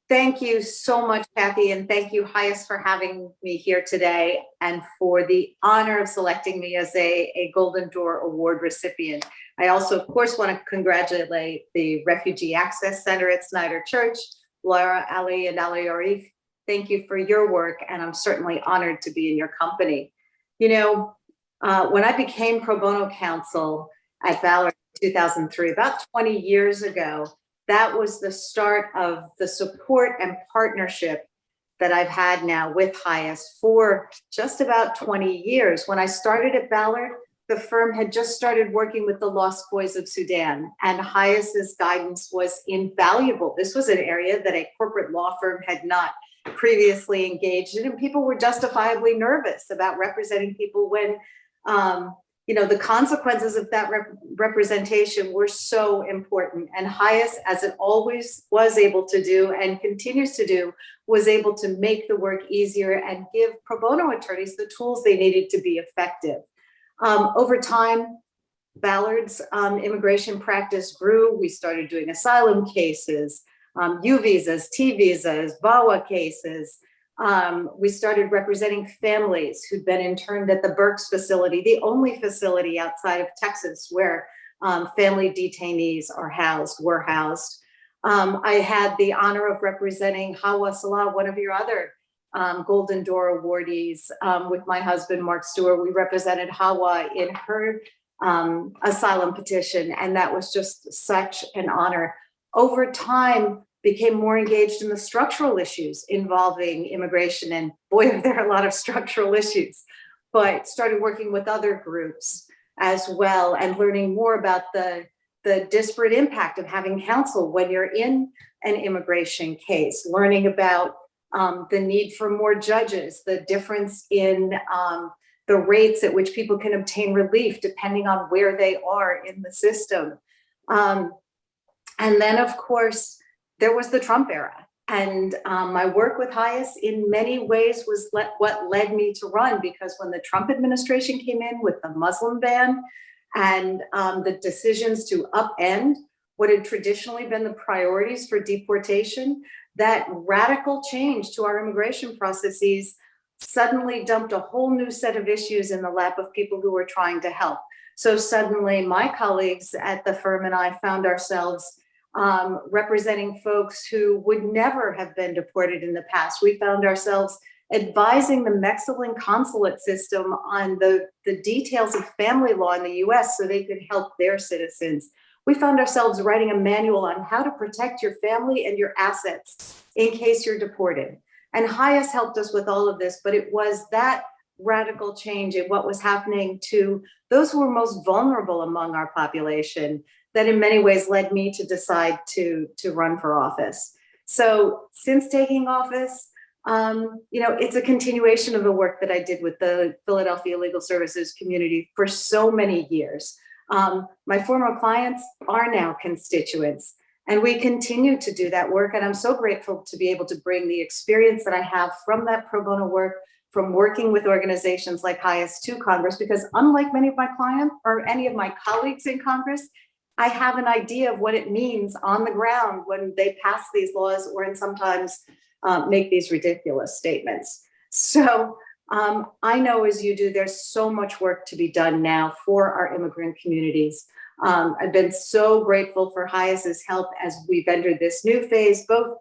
Thank you so much, Kathy, and thank you, HIAS, for having me here today and for the honor of selecting me as a Golden Door Award recipient. I also, of course, want to congratulate the Refugee Access Center at Snyder Church, Laura, Ali, and Ali Arif. Thank you for your work, and I'm certainly honored to be in your company. You know, when I became pro bono counsel at Valor in 2003, about 20 years ago, that was the start of the support and partnership that I've had now with HIAS for just about 20 years. When I started at Ballard, the firm had just started working with the Lost Boys of Sudan, and HIAS's guidance was invaluable. This was an area that a corporate law firm had not previously engaged in, and people were justifiably nervous about representing people when the consequences of that representation were so important. And HIAS, as it always was able to do and continues to do, was able to make the work easier and give pro bono attorneys the tools they needed to be effective. Over time, Ballard's immigration practice grew. We started doing asylum cases, U visas, T visas, VAWA cases. We started representing families who'd been interned at the Berks facility, the only facility outside of Texas where family detainees were housed. I had the honor of representing Hawa Salah, one of your other Golden Door awardees, with my husband, Mark Stewart. We represented Hawa in her asylum petition, and that was just such an honor. Over time, became more engaged in the structural issues involving immigration, and boy, are there a lot of structural issues, but started working with other groups as well and learning more about the disparate impact of having counsel when you're in an immigration case, learning about the need for more judges, the difference in the rates at which people can obtain relief depending on where they are in the system. And then, of course, there was the Trump era, and my work with HIAS in many ways was what led me to run, because when the Trump administration came in with the Muslim ban and the decisions to upend what had traditionally been the priorities for deportation, that radical change to our immigration processes suddenly dumped a whole new set of issues in the lap of people who were trying to help. So suddenly my colleagues at the firm and I found ourselves representing folks who would never have been deported in the past. We found ourselves advising the Mexican consulate system on the details of family law in the US so they could help their citizens. We found ourselves writing a manual on how to protect your family and your assets in case you're deported. And HIAS helped us with all of this, but it was that radical change in what was happening to those who were most vulnerable among our population that in many ways led me to decide to run for office. So since taking office, it's a continuation of the work that I did with the Philadelphia legal services community for so many years. My former clients are now constituents, and we continue to do that work. And I'm so grateful to be able to bring the experience that I have from that pro bono work, from working with organizations like HIAS to Congress, because unlike many of my clients or any of my colleagues in Congress, I have an idea of what it means on the ground when they pass these laws or and sometimes make these ridiculous statements. So I know, as you do, there's so much work to be done now for our immigrant communities. I've been so grateful for HIAS's help as we've entered this new phase, both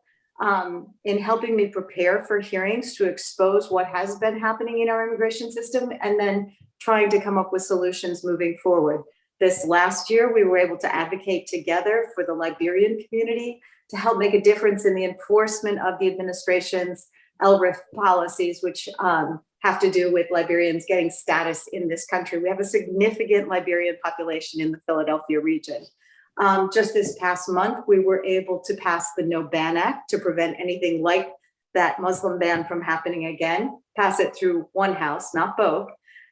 in helping me prepare for hearings to expose what has been happening in our immigration system, and then trying to come up with solutions moving forward. This last year, we were able to advocate together for the Liberian community to help make a difference in the enforcement of the administration's LRIF policies, which have to do with Liberians getting status in this country. We have a significant Liberian population in the Philadelphia region. Just this past month, we were able to pass the No Ban Act to prevent anything like that Muslim ban from happening again, pass it through one house, not both.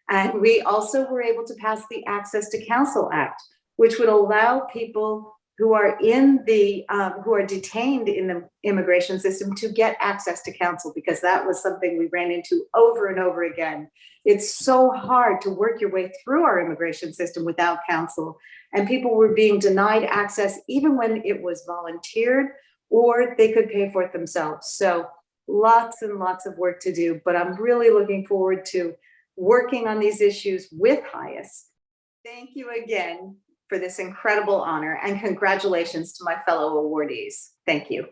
And we also were able to pass the Access to Counsel Act, which would allow people who are who are detained in the immigration system to get access to counsel, because that was something we ran into over and over again. It's so hard to work your way through our immigration system without counsel, and people were being denied access even when it was volunteered or they could pay for it themselves. So lots and lots of work to do, but I'm really looking forward to working on these issues with HIAS. Thank you again for this incredible honor, and congratulations to my fellow awardees. Thank you.